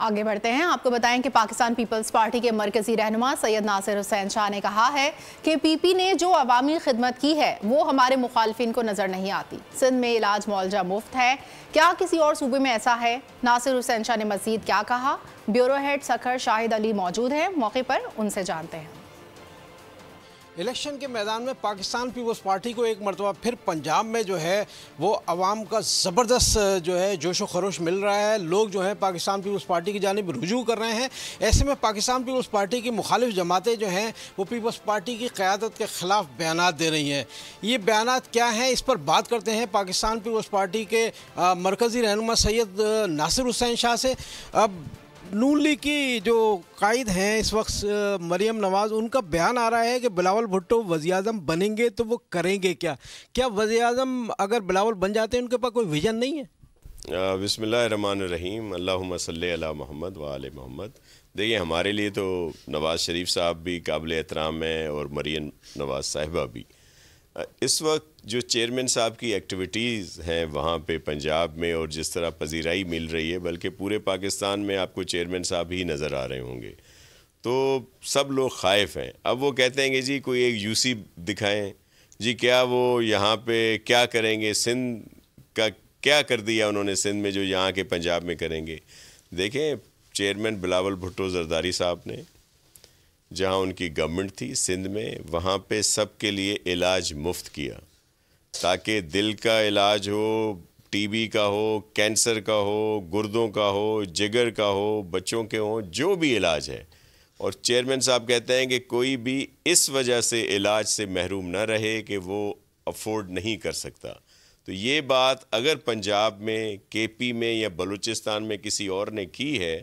आगे बढ़ते हैं। आपको बताएं कि पाकिस्तान पीपल्स पार्टी के मरकजी रहनुमा सैयद नासिर हुसैन शाह ने कहा है कि पीपी ने जो अवामी खिदमत की है वो हमारे मुखालफिन को नजर नहीं आती। सिंध में इलाज मुआवजा मुफ्त है, क्या किसी और सूबे में ऐसा है? नासिर हुसैन शाह ने मजीद क्या कहा? ब्यूरो हेड सखर शाहिद अली मौजूद हैं, मौके पर उनसे जानते हैं। इलेक्शन के मैदान में पाकिस्तान पीपल्स पार्टी को एक मरतबा फिर पंजाब में जो है वो अवाम का ज़बरदस्त जो है जोशो खरोश मिल रहा है। लोग जो है पाकिस्तान पीपल्स पार्टी की जानिब रुजू कर रहे हैं। ऐसे में पाकिस्तान पीपल्स पार्टी की मुखालिफ जमातें जो हैं वो पीपल्स पार्टी की क़यादत के ख़िलाफ़ बयानात दे रही हैं। ये बयानात क्या हैं, इस पर बात करते हैं पाकिस्तान पीपल्स पार्टी के मरकज़ी रहनुमा सैयद नासिर हुसैन शाह से। अब नून लीग की जो कायद हैं इस वक्त मरियम नवाज़, उनका बयान आ रहा है कि बिलावल भुट्टो वज़ीर-ए-आज़म बनेंगे तो वो करेंगे क्या? क्या वज़ीर-ए-आज़म अगर बिलावल बन जाते हैं उनके पास कोई विजन नहीं है? बिस्मिल्लाहिर्रहमानिर्रहीम, अल्लाहुम्मा सल्ली अला मोहम्मद व आले मोहम्मद। देखिए, हमारे लिए तो नवाज़ शरीफ साहब भी काबिल एहतराम हैं और मरियम नवाज़ साहिबा भी। इस वक्त जो चेयरमैन साहब की एक्टिविटीज़ हैं वहाँ पे पंजाब में और जिस तरह पजीराई मिल रही है, बल्कि पूरे पाकिस्तान में आपको चेयरमैन साहब ही नज़र आ रहे होंगे, तो सब लोग खाइफ हैं। अब वो कहते हैं कि जी कोई एक यूसी दिखाएं जी, क्या वो यहाँ पे क्या करेंगे, सिंध का क्या कर दिया उन्होंने सिंध में जो यहाँ के पंजाब में करेंगे। देखें, चेयरमैन बिलावल भुट्टो जरदारी साहब ने जहाँ उनकी गवर्नमेंट थी सिंध में, वहाँ पे सबके लिए इलाज मुफ्त किया, ताकि दिल का इलाज हो, टीबी का हो, कैंसर का हो, गुर्दों का हो, जिगर का हो, बच्चों के हो, जो भी इलाज है। और चेयरमैन साहब कहते हैं कि कोई भी इस वजह से इलाज से महरूम न रहे कि वो अफोर्ड नहीं कर सकता। तो ये बात अगर पंजाब में, केपी में या बलूचिस्तान में किसी और ने की है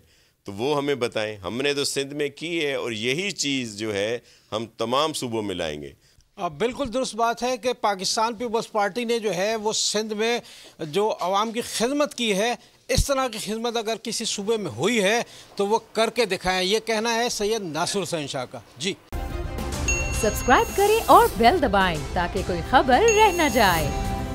तो वो हमें बताएं। हमने तो सिंध में की है और यही चीज़ जो है हम तमाम सूबों में लाएंगे। अब बिल्कुल दुरुस्त बात है कि पाकिस्तान पीपल्स पार्टी ने जो है वो सिंध में जो अवाम की खिदमत की है, इस तरह की खिदमत अगर किसी सूबे में हुई है तो वो करके दिखाएं। ये कहना है सैयद नासिर हुसैन शाह का। जी, सब्सक्राइब करें और बेल दबाएं ताकि कोई खबर रह न जाए।